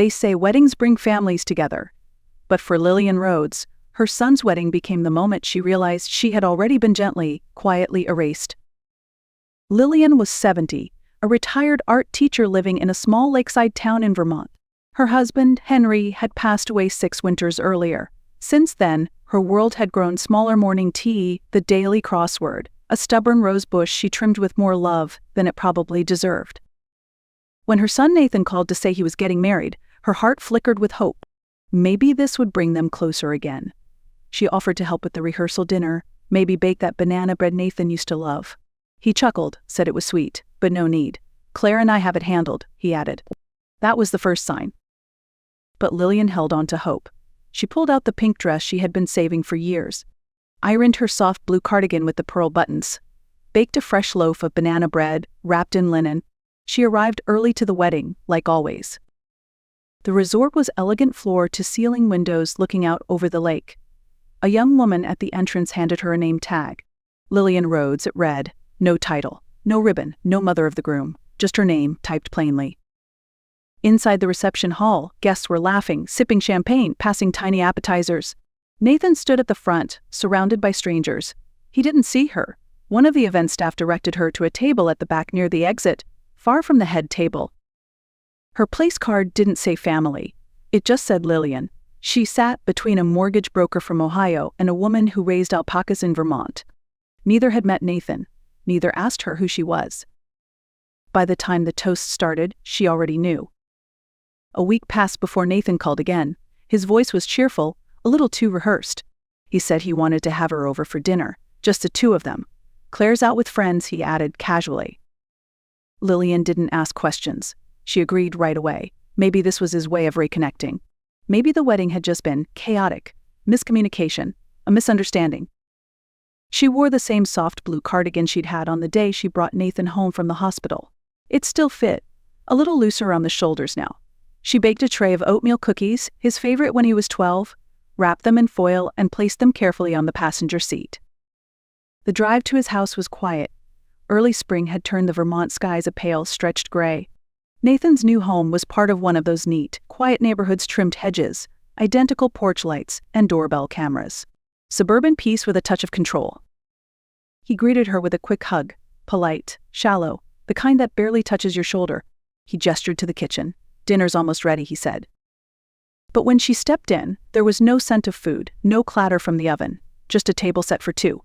They say weddings bring families together. But for Lillian Rhodes, her son's wedding became the moment she realized she had already been gently, quietly erased. Lillian was 70, a retired art teacher living in a small lakeside town in Vermont. Her husband, Henry, had passed away 6 winters earlier. Since then, her world had grown smaller. Morning tea, the daily crossword, a stubborn rose bush she trimmed with more love than it probably deserved. When her son Nathan called to say he was getting married, her heart flickered with hope. Maybe this would bring them closer again. She offered to help with the rehearsal dinner, maybe bake that banana bread Nathan used to love. He chuckled, said it was sweet, but no need. Claire and I have it handled, he added. That was the first sign. But Lillian held on to hope. She pulled out the pink dress she had been saving for years, ironed her soft blue cardigan with the pearl buttons, baked a fresh loaf of banana bread, wrapped in linen. She arrived early to the wedding, like always. The resort was elegant floor-to-ceiling windows looking out over the lake. A young woman at the entrance handed her a name tag. Lillian Rhodes, it read. No title, no ribbon, no mother of the groom, just her name, typed plainly. Inside the reception hall, guests were laughing, sipping champagne, passing tiny appetizers. Nathan stood at the front, surrounded by strangers. He didn't see her. One of the event staff directed her to a table at the back near the exit, far from the head table. Her place card didn't say family. It just said Lillian. She sat between a mortgage broker from Ohio and a woman who raised alpacas in Vermont. Neither had met Nathan. Neither asked her who she was. By the time the toast started, she already knew. A week passed before Nathan called again. His voice was cheerful, a little too rehearsed. He said he wanted to have her over for dinner, just the 2 of them. Claire's out with friends, he added casually. Lillian didn't ask questions. She agreed right away. Maybe this was his way of reconnecting. Maybe the wedding had just been chaotic, miscommunication, a misunderstanding. She wore the same soft blue cardigan she'd had on the day she brought Nathan home from the hospital. It still fit, a little looser around the shoulders now. She baked a tray of oatmeal cookies, his favorite when he was 12, wrapped them in foil and placed them carefully on the passenger seat. The drive to his house was quiet. Early spring had turned the Vermont skies a pale, stretched gray. Nathan's new home was part of one of those neat, quiet neighborhoods, trimmed hedges, identical porch lights, and doorbell cameras. Suburban peace with a touch of control. He greeted her with a quick hug, polite, shallow, the kind that barely touches your shoulder. He gestured to the kitchen. Dinner's almost ready, he said. But when she stepped in, there was no scent of food, no clatter from the oven, just a table set for 2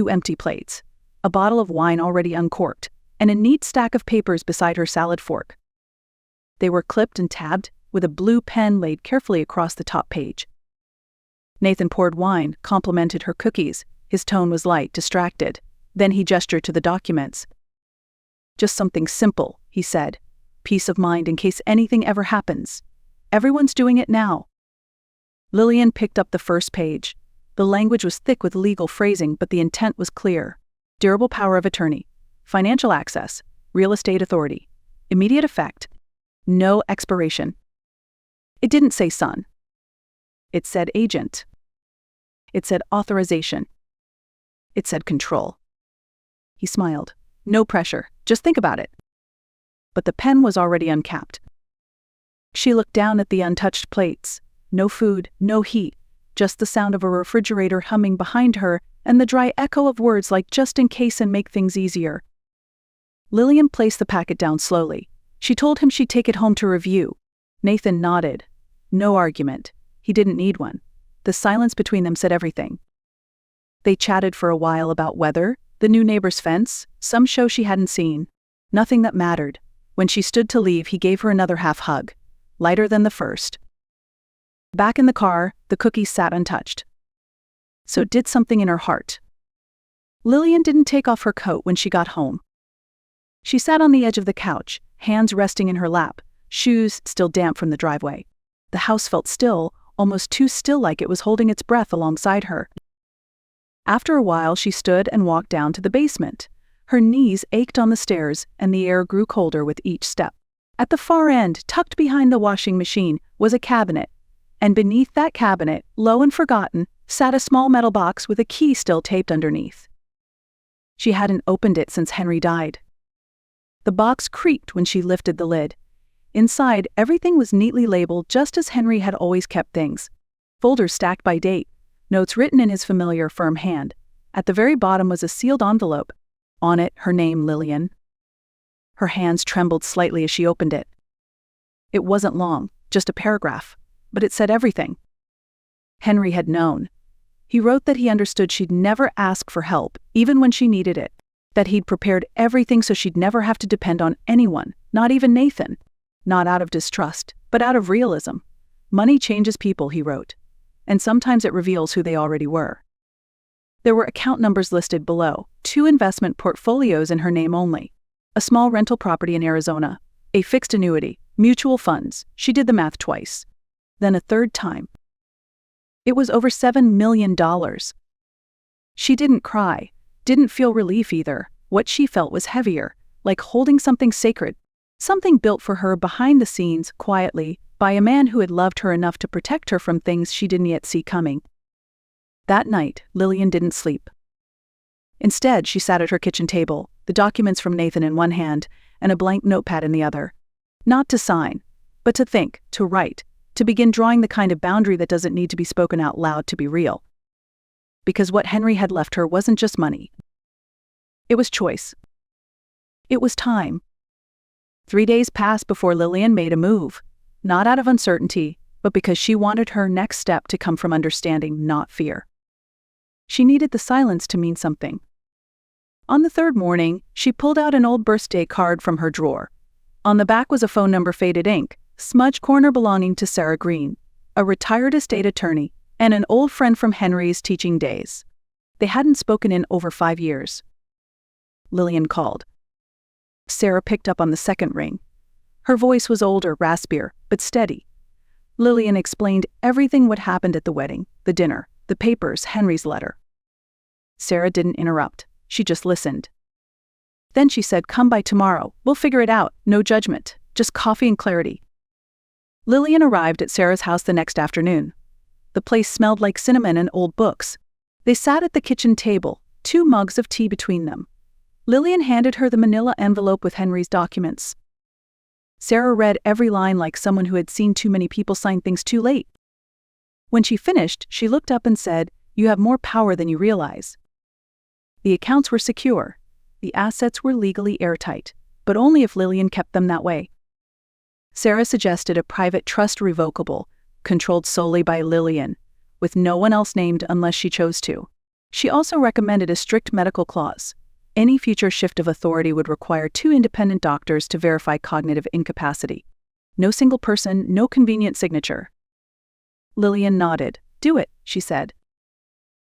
empty plates, a bottle of wine already uncorked, and a neat stack of papers beside her salad fork. They were clipped and tabbed, with a blue pen laid carefully across the top page. Nathan poured wine, complimented her cookies. His tone was light, distracted. Then he gestured to the documents. Just something simple, he said. Peace of mind in case anything ever happens. Everyone's doing it now. Lillian picked up the first page. The language was thick with legal phrasing, but the intent was clear. Durable power of attorney. Financial access. Real estate authority. Immediate effect. No expiration. It didn't say son. It said agent. It said authorization. It said control. He smiled. No pressure, just think about it. But the pen was already uncapped. She looked down at the untouched plates. No food, no heat, just the sound of a refrigerator humming behind her and the dry echo of words like just in case and make things easier. Lillian placed the packet down slowly. She told him she'd take it home to review. Nathan nodded. No argument. He didn't need one. The silence between them said everything. They chatted for a while about weather, the new neighbor's fence, some show she hadn't seen. Nothing that mattered. When she stood to leave, he gave her another half hug, lighter than the first. Back in the car, the cookies sat untouched. So it did something in her heart. Lillian didn't take off her coat when she got home. She sat on the edge of the couch, hands resting in her lap, shoes still damp from the driveway. The house felt still, almost too still, like it was holding its breath alongside her. After a while, she stood and walked down to the basement. Her knees ached on the stairs, and the air grew colder with each step. At the far end, tucked behind the washing machine, was a cabinet. And beneath that cabinet, low and forgotten, sat a small metal box with a key still taped underneath. She hadn't opened it since Henry died. The box creaked when she lifted the lid. Inside, everything was neatly labeled just as Henry had always kept things. Folders stacked by date, notes written in his familiar firm hand. At the very bottom was a sealed envelope. On it, her name, Lillian. Her hands trembled slightly as she opened it. It wasn't long, just a paragraph, but it said everything. Henry had known. He wrote that he understood she'd never ask for help, even when she needed it, that he'd prepared everything so she'd never have to depend on anyone, not even Nathan. Not out of distrust, but out of realism. Money changes people, he wrote, and sometimes it reveals who they already were. There were account numbers listed below, 2 investment portfolios in her name only, a small rental property in Arizona, a fixed annuity, mutual funds. She did the math twice. Then a third time. It was over $7 million. She didn't cry, didn't feel relief either. What she felt was heavier, like holding something sacred, something built for her behind the scenes, quietly, by a man who had loved her enough to protect her from things she didn't yet see coming. That night, Lillian didn't sleep. Instead, she sat at her kitchen table, the documents from Nathan in one hand and a blank notepad in the other. Not to sign, but to think, to write, to begin drawing the kind of boundary that doesn't need to be spoken out loud to be real. Because what Henry had left her wasn't just money. It was choice. It was time. 3 days passed before Lillian made a move, not out of uncertainty, but because she wanted her next step to come from understanding, not fear. She needed the silence to mean something. On the third morning, she pulled out an old birthday card from her drawer. On the back was a phone number, faded ink, smudged corner belonging to Sarah Green, a retired estate attorney, and an old friend from Henry's teaching days. They hadn't spoken in over 5 years. Lillian called. Sarah picked up on the second ring. Her voice was older, raspier, but steady. Lillian explained everything what happened at the wedding, the dinner, the papers, Henry's letter. Sarah didn't interrupt. She just listened. Then she said, "Come by tomorrow. We'll figure it out. No judgment. Just coffee and clarity." Lillian arrived at Sarah's house the next afternoon. The place smelled like cinnamon and old books. They sat at the kitchen table, 2 mugs of tea between them. Lillian handed her the manila envelope with Henry's documents. Sarah read every line like someone who had seen too many people sign things too late. When she finished, she looked up and said, "You have more power than you realize." The accounts were secure. The assets were legally airtight, but only if Lillian kept them that way. Sarah suggested a private trust revocable, controlled solely by Lillian, with no one else named unless she chose to. She also recommended a strict medical clause. Any future shift of authority would require 2 independent doctors to verify cognitive incapacity. No single person, no convenient signature. Lillian nodded. "Do it," she said.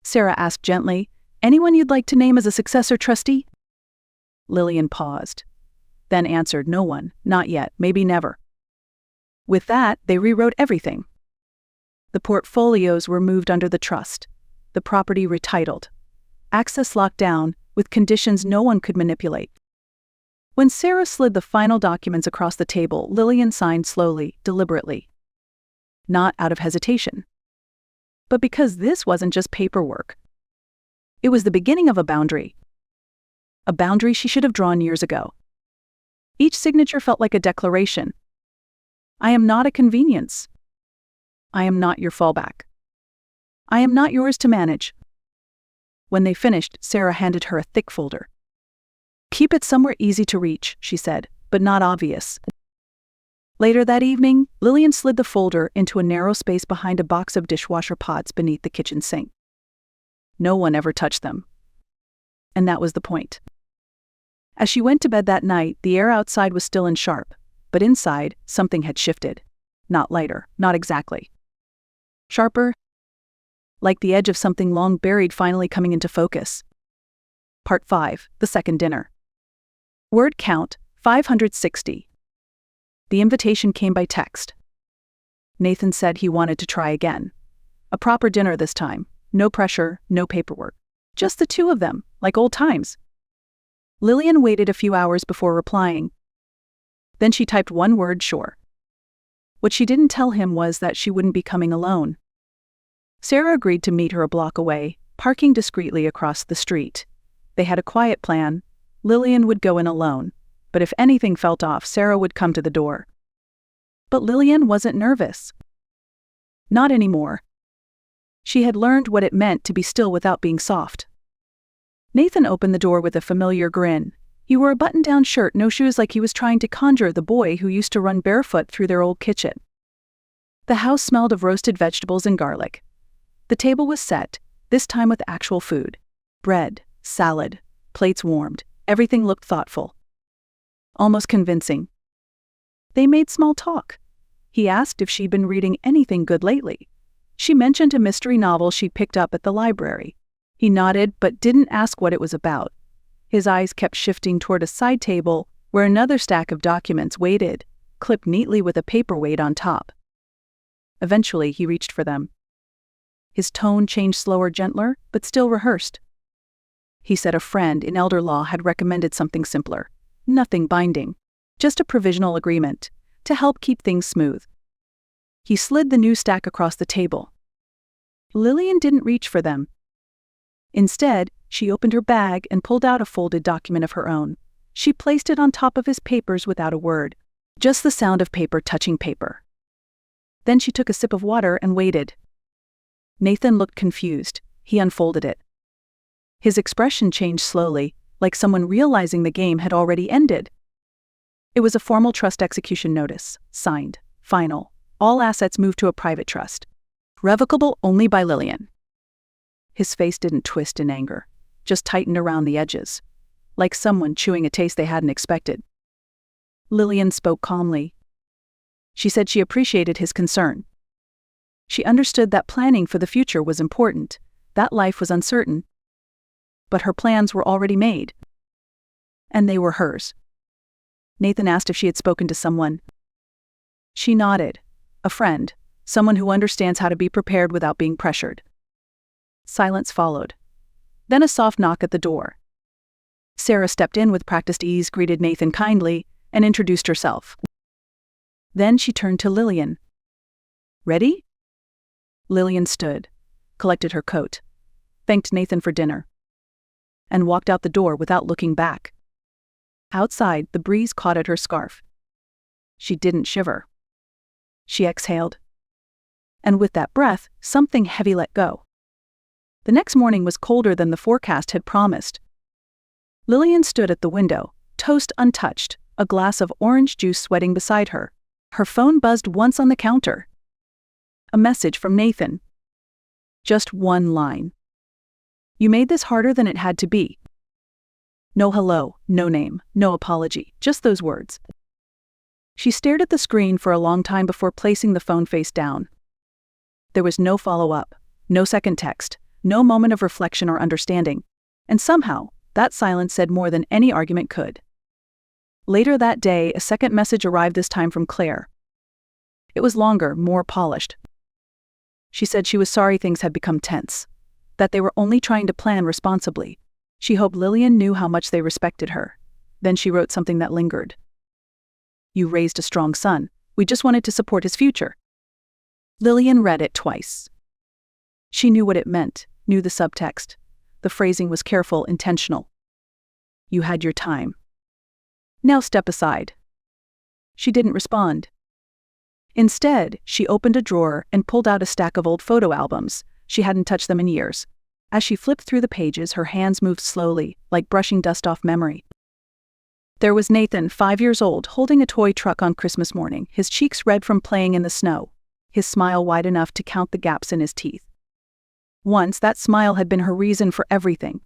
Sarah asked gently, "Anyone you'd like to name as a successor trustee?" Lillian paused, then answered, "No one, not yet, maybe never." With that, they rewrote everything. The portfolios were moved under the trust, the property retitled, access locked down, with conditions no one could manipulate. When Sarah slid the final documents across the table, Lillian signed slowly, deliberately. Not out of hesitation, but because this wasn't just paperwork. It was the beginning of a boundary. A boundary she should have drawn years ago. Each signature felt like a declaration. I am not a convenience. I am not your fallback. I am not yours to manage. When they finished, Sarah handed her a thick folder. "Keep it somewhere easy to reach," she said, "but not obvious." Later that evening, Lillian slid the folder into a narrow space behind a box of dishwasher pots beneath the kitchen sink. No one ever touched them. And that was the point. As she went to bed that night, the air outside was still and sharp, but inside, something had shifted. Not lighter, not exactly. Sharper, like the edge of something long buried finally coming into focus. Part 5, the second dinner. Word count, 560. The invitation came by text. Nathan said he wanted to try again. A proper dinner this time. No pressure, no paperwork. Just the 2 of them, like old times. Lillian waited a few hours before replying. Then she typed one word, "sure." What she didn't tell him was that she wouldn't be coming alone. Sarah agreed to meet her a block away, parking discreetly across the street. They had a quiet plan. Lillian would go in alone, but if anything felt off, Sarah would come to the door. But Lillian wasn't nervous. Not anymore. She had learned what it meant to be still without being soft. Nathan opened the door with a familiar grin. He wore a button-down shirt, no shoes, like he was trying to conjure the boy who used to run barefoot through their old kitchen. The house smelled of roasted vegetables and garlic. The table was set, this time with actual food. Bread, salad, plates warmed. Everything looked thoughtful. Almost convincing. They made small talk. He asked if she'd been reading anything good lately. She mentioned a mystery novel she'd picked up at the library. He nodded but didn't ask what it was about. His eyes kept shifting toward a side table where another stack of documents waited, clipped neatly with a paperweight on top. Eventually, he reached for them. His tone changed slower, gentler, but still rehearsed. He said a friend in elder law had recommended something simpler. Nothing binding. Just a provisional agreement, to help keep things smooth. He slid the new stack across the table. Lillian didn't reach for them. Instead, she opened her bag and pulled out a folded document of her own. She placed it on top of his papers without a word. Just the sound of paper touching paper. Then she took a sip of water and waited. Nathan looked confused. He unfolded it. His expression changed slowly, like someone realizing the game had already ended. It was a formal trust execution notice, signed, final. All assets moved to a private trust. Revocable only by Lillian. His face didn't twist in anger, just tightened around the edges, like someone chewing a taste they hadn't expected. Lillian spoke calmly. She said she appreciated his concern. She understood that planning for the future was important, that life was uncertain. But her plans were already made. And they were hers. Nathan asked if she had spoken to someone. She nodded. A friend, someone who understands how to be prepared without being pressured. Silence followed. Then a soft knock at the door. Sarah stepped in with practiced ease, greeted Nathan kindly, and introduced herself. Then she turned to Lillian. Ready? Lillian stood, collected her coat, thanked Nathan for dinner, and walked out the door without looking back. Outside, the breeze caught at her scarf. She didn't shiver. She exhaled. And with that breath, something heavy let go. The next morning was colder than the forecast had promised. Lillian stood at the window, toast untouched, a glass of orange juice sweating beside her. Her phone buzzed once on the counter. A message from Nathan. Just one line. You made this harder than it had to be. No hello, no name, no apology, just those words. She stared at the screen for a long time before placing the phone face down. There was no follow-up, no second text, no moment of reflection or understanding, and somehow, that silence said more than any argument could. Later that day, a second message arrived, this time from Claire. It was longer, more polished. She said she was sorry things had become tense, that they were only trying to plan responsibly. She hoped Lillian knew how much they respected her. Then she wrote something that lingered. You raised a strong son. We just wanted to support his future. Lillian read it twice. She knew what it meant, knew the subtext. The phrasing was careful, intentional. You had your time. Now step aside. She didn't respond. Instead, she opened a drawer and pulled out a stack of old photo albums. She hadn't touched them in years. As she flipped through the pages, her hands moved slowly, like brushing dust off memory. There was Nathan, 5 years old, holding a toy truck on Christmas morning, his cheeks red from playing in the snow, his smile wide enough to count the gaps in his teeth. Once, that smile had been her reason for everything.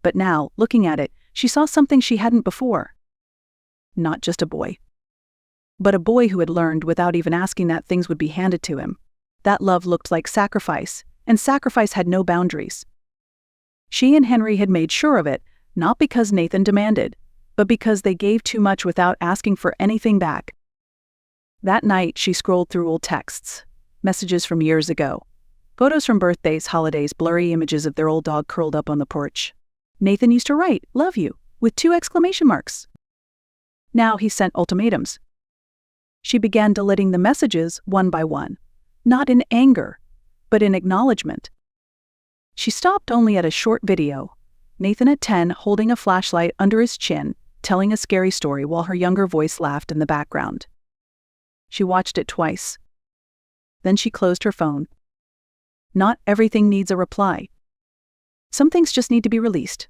But now, looking at it, she saw something she hadn't before. Not just a boy. But a boy who had learned, without even asking, that things would be handed to him. That love looked like sacrifice, and sacrifice had no boundaries. She and Henry had made sure of it, not because Nathan demanded, but because they gave too much without asking for anything back. That night, she scrolled through old texts, messages from years ago, photos from birthdays, holidays, blurry images of their old dog curled up on the porch. Nathan used to write, "Love you," with 2 exclamation marks. Now he sent ultimatums. She began deleting the messages one by one, not in anger, but in acknowledgement. She stopped only at a short video, Nathan at 10 holding a flashlight under his chin, telling a scary story while her younger voice laughed in the background. She watched it twice. Then she closed her phone. Not everything needs a reply. Some things just need to be released.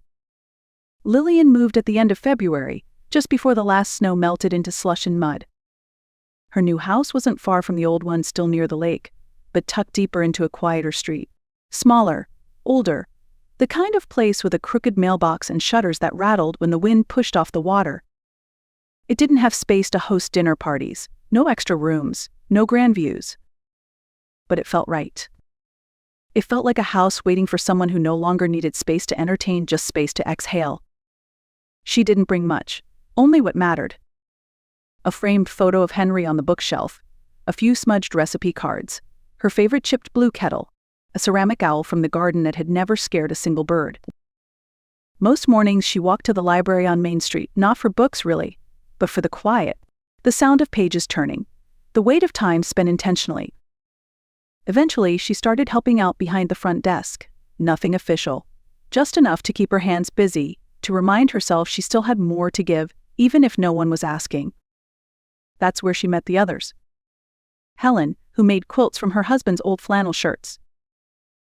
Lillian moved at the end of February, just before the last snow melted into slush and mud. Her new house wasn't far from the old one still near the lake, but tucked deeper into a quieter street. Smaller, older, the kind of place with a crooked mailbox and shutters that rattled when the wind pushed off the water. It didn't have space to host dinner parties, no extra rooms, no grand views. But it felt right. It felt like a house waiting for someone who no longer needed space to entertain, just space to exhale. She didn't bring much, only what mattered. A framed photo of Henry on the bookshelf, a few smudged recipe cards, her favorite chipped blue kettle, a ceramic owl from the garden that had never scared a single bird. Most mornings she walked to the library on Main Street, not for books really, but for the quiet, the sound of pages turning, the weight of time spent intentionally. Eventually, she started helping out behind the front desk, nothing official, just enough to keep her hands busy, to remind herself she still had more to give, even if no one was asking. That's where she met the others. Helen, who made quilts from her husband's old flannel shirts.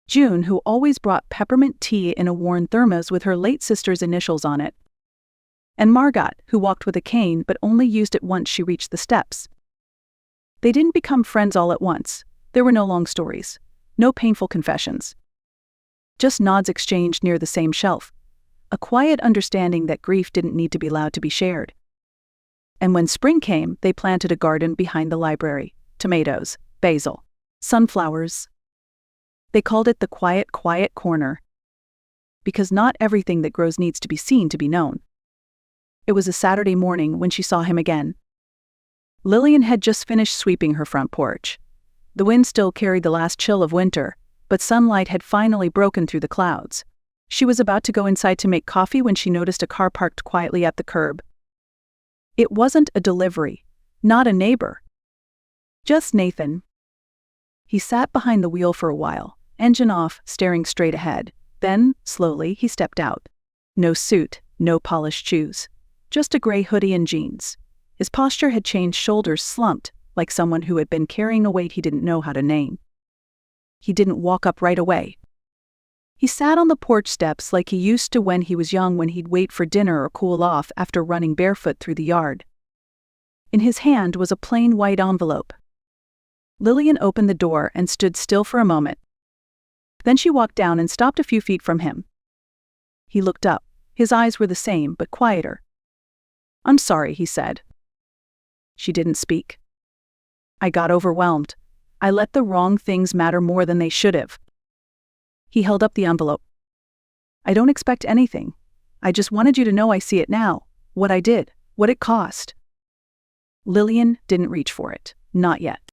June, who always brought peppermint tea in a worn thermos with her late sister's initials on it. And Margot, who walked with a cane but only used it once she reached the steps. They didn't become friends all at once. There were no long stories, no painful confessions. Just nods exchanged near the same shelf. A quiet understanding that grief didn't need to be allowed to be shared. And when spring came, they planted a garden behind the library. Tomatoes, basil, sunflowers. They called it the quiet corner. Because not everything that grows needs to be seen to be known. It was a Saturday morning when she saw him again. Lillian had just finished sweeping her front porch. The wind still carried the last chill of winter, but sunlight had finally broken through the clouds. She was about to go inside to make coffee when she noticed a car parked quietly at the curb. It wasn't a delivery, not a neighbor. Just Nathan. He sat behind the wheel for a while, engine off, staring straight ahead. Then, slowly, he stepped out. No suit, no polished shoes. Just a gray hoodie and jeans. His posture had changed, shoulders slumped, like someone who had been carrying a weight he didn't know how to name. He didn't walk up right away. He sat on the porch steps like he used to when he was young, when he'd wait for dinner or cool off after running barefoot through the yard. In his hand was a plain white envelope. Lillian opened the door and stood still for a moment. Then she walked down and stopped a few feet from him. He looked up. His eyes were the same, but quieter. "I'm sorry," he said. She didn't speak. "I got overwhelmed. I let the wrong things matter more than they should have." He held up the envelope. "I don't expect anything. I just wanted you to know I see it now, what I did, what it cost." Lillian didn't reach for it, not yet.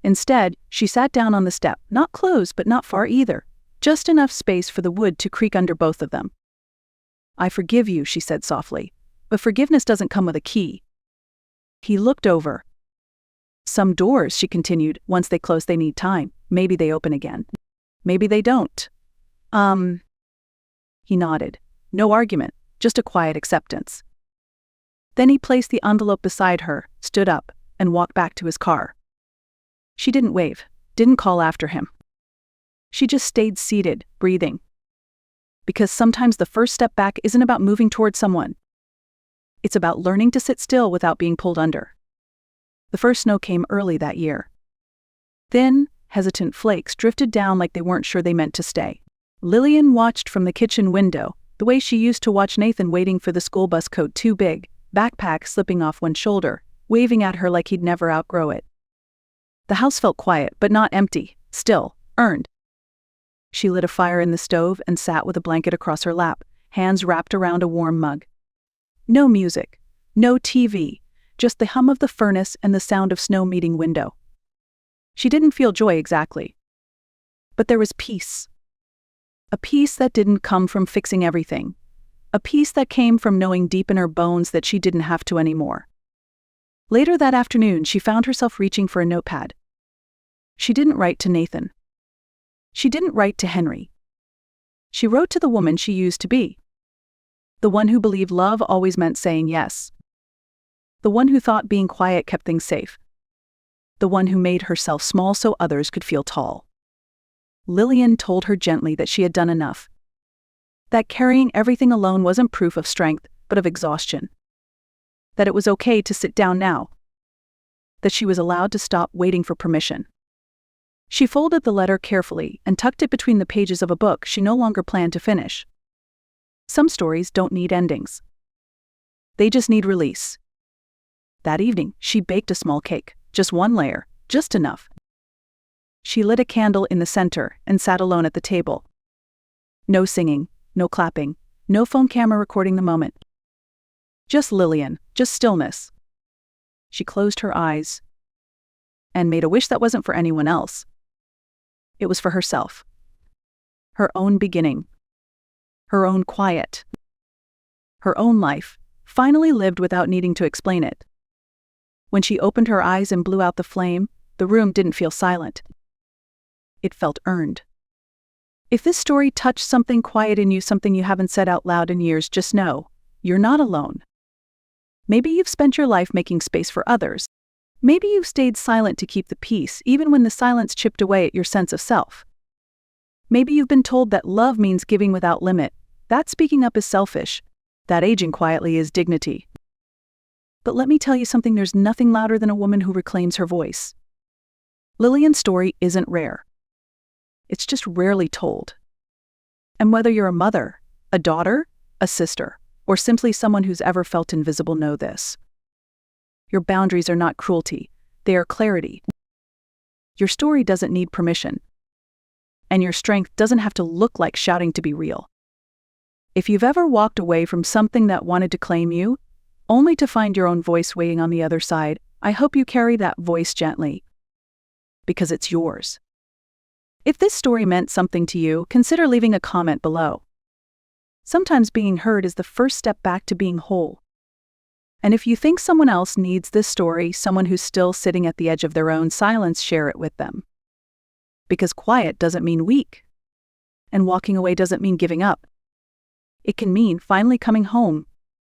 Instead, she sat down on the step, not close but not far either, just enough space for the wood to creak under both of them. "I forgive you," she said softly, "but forgiveness doesn't come with a key." He looked over. "Some doors," she continued, "once they close they need time. Maybe they open again. Maybe they don't." He nodded. No argument, just a quiet acceptance. Then he placed the envelope beside her, stood up, and walked back to his car. She didn't wave, didn't call after him. She just stayed seated, breathing. Because sometimes the first step back isn't about moving toward someone. It's about learning to sit still without being pulled under. The first snow came early that year. Thin, hesitant flakes drifted down like they weren't sure they meant to stay. Lillian watched from the kitchen window, the way she used to watch Nathan waiting for the school bus, coat too big, backpack slipping off one shoulder, waving at her like he'd never outgrow it. The house felt quiet, but not empty, still, earned. She lit a fire in the stove and sat with a blanket across her lap, hands wrapped around a warm mug. No music, no TV, just the hum of the furnace and the sound of snow meeting window. She didn't feel joy exactly. But there was peace. A peace that didn't come from fixing everything. A peace that came from knowing deep in her bones that she didn't have to anymore. Later that afternoon, she found herself reaching for a notepad. She didn't write to Nathan. She didn't write to Henry. She wrote to the woman she used to be. The one who believed love always meant saying yes. The one who thought being quiet kept things safe. the one who made herself small so others could feel tall. Lillian told her gently that she had done enough. That carrying everything alone wasn't proof of strength, but of exhaustion. That it was okay to sit down now. That she was allowed to stop waiting for permission. She folded the letter carefully and tucked it between the pages of a book she no longer planned to finish. Some stories don't need endings. They just need release. That evening, she baked a small cake, just one layer, just enough. She lit a candle in the center and sat alone at the table. No singing, no clapping, no phone camera recording the moment. Just Lillian, just stillness. She closed her eyes and made a wish that wasn't for anyone else. It was for herself. Her own beginning. Her own quiet. Her own life, finally lived without needing to explain it. When she opened her eyes and blew out the flame, the room didn't feel silent. It felt earned. If this story touched something quiet in you, something you haven't said out loud in years, just know, you're not alone. Maybe you've spent your life making space for others. Maybe you've stayed silent to keep the peace, even when the silence chipped away at your sense of self. Maybe you've been told that love means giving without limit, that speaking up is selfish, that aging quietly is dignity. But let me tell you something, there's nothing louder than a woman who reclaims her voice. Lillian's story isn't rare. It's just rarely told. And whether you're a mother, a daughter, a sister, or simply someone who's ever felt invisible, know this. Your boundaries are not cruelty, they are clarity. Your story doesn't need permission. And your strength doesn't have to look like shouting to be real. If you've ever walked away from something that wanted to claim you, only to find your own voice waiting on the other side, I hope you carry that voice gently. Because it's yours. If this story meant something to you, consider leaving a comment below. Sometimes being heard is the first step back to being whole. And if you think someone else needs this story, someone who's still sitting at the edge of their own silence, share it with them. Because quiet doesn't mean weak. And walking away doesn't mean giving up. It can mean finally coming home,